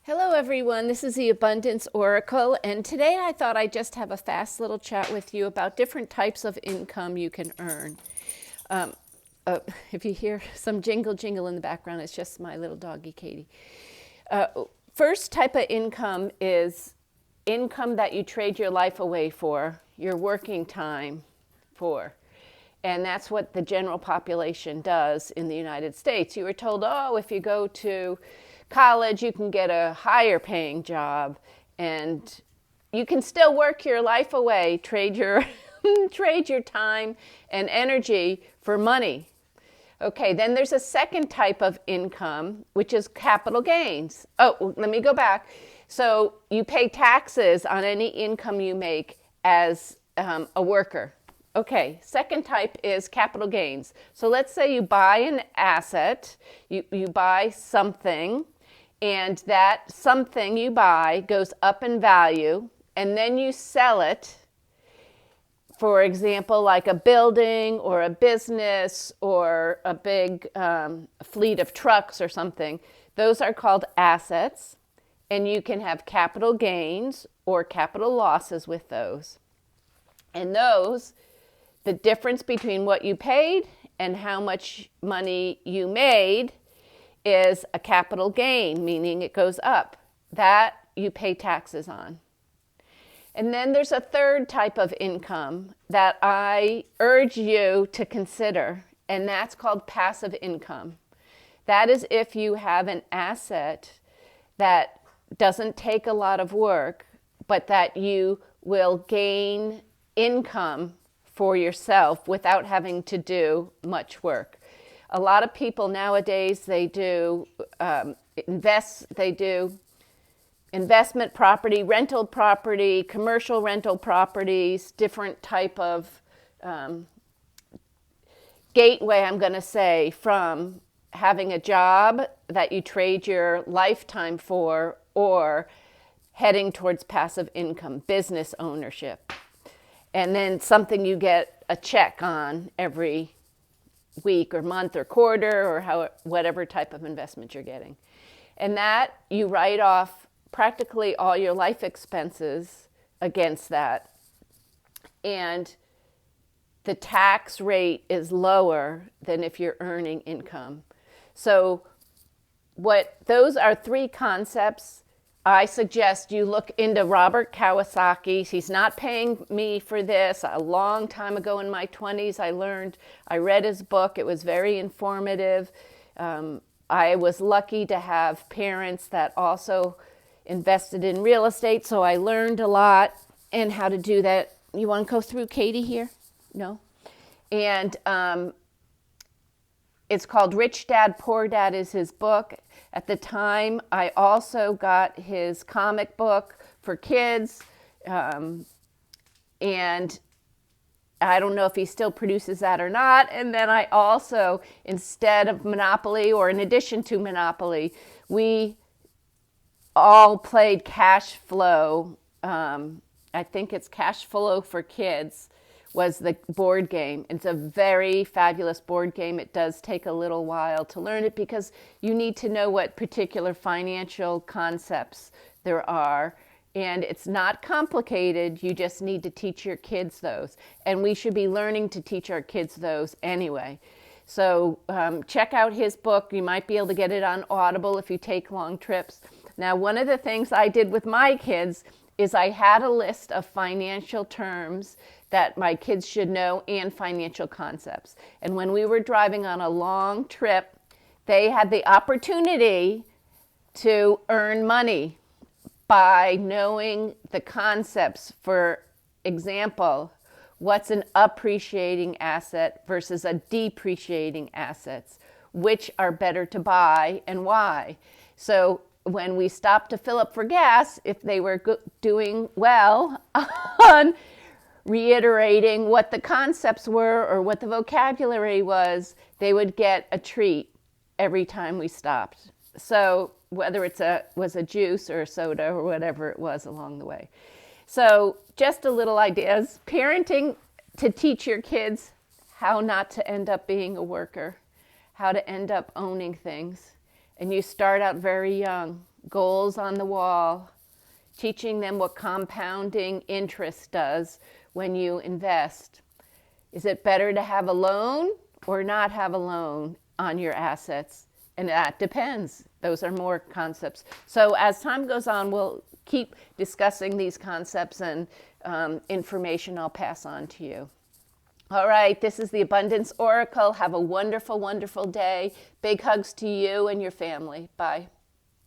Hello, everyone. This is the Abundance Oracle, and today I thought I'd just have a fast little chat with you about different types of income you can earn. Um, if you hear some jingle in the background, it's just my little doggy Katie. Uh, First type of income is income that you trade your life away for, your working time for. And that's what the general population does in the United States. You were told, oh, if you go to college, you can get a higher paying job and you can still work your life away, trade your trade your time and energy for money. Okay, then there's a second type of income, which is capital gains. Oh, let me go back. So you pay taxes on any income you make as a worker. Okay, second type is capital gains. So let's say you buy an asset, you buy something, and that something you buy goes up in value, and then you sell it. For example, like a building or a business or a big fleet of trucks or something. Those are called assets, and you can have capital gains or capital losses with those. And those, the difference between what you paid and how much money you made is a capital gain, meaning it goes up. That you pay taxes on. And then there's a third type of income that I urge you to consider, and that's called passive income. That is if you have an asset that doesn't take a lot of work, but that you will gain income for yourself without having to do much work. A lot of people nowadays, they do investment property, rental property, commercial rental properties, different type of gateway, I'm going to say, from having a job that you trade your lifetime for or heading towards passive income, business ownership. And then something you get a check on every week or month or quarter or whatever type of investment you're getting. And that you write off practically all your life expenses against that. And the tax rate is lower than if you're earning income. So those are three concepts. I suggest you look into Robert Kiyosaki. He's not paying me for this. A long time ago in my 20s, I read his book. It was very informative. I was lucky to have parents that also invested in real estate, so I learned a lot and how to do that. You want to go through Katie here? No? And it's called Rich Dad, Poor Dad is his book. At the time, I also got his comic book for kids, and I don't know if he still produces that or not. And then I also, instead of Monopoly, or in addition to Monopoly, we all played Cash Flow. I think it's Cash Flow for Kids was the board game. It's a very fabulous board game. It does take a little while to learn it because you need to know what particular financial concepts there are. And it's not complicated. You just need to teach your kids those. And we should be learning to teach our kids those anyway. So check out his book. You might be able to get it on Audible if you take long trips. Now, one of the things I did with my kids is I had a list of financial terms that my kids should know and financial concepts. And when we were driving on a long trip, they had the opportunity to earn money by knowing the concepts. For example, what's an appreciating asset versus a depreciating assets? Which are better to buy and why? So when we stopped to fill up for gas, if they were doing well on reiterating what the concepts were or what the vocabulary was, they would get a treat every time we stopped. So whether it was a juice or a soda or whatever it was along the way. So just a little ideas. Parenting to teach your kids how not to end up being a worker, how to end up owning things. And you start out very young goals on the wall, teaching them what compounding interest does when you invest. Is it better to have a loan or not have a loan on your assets? And that depends. Those are more concepts. So as time goes on, we'll keep discussing these concepts and information I'll pass on to you. All right, this is the Abundance Oracle. Have a wonderful, wonderful day. Big hugs to you and your family. Bye.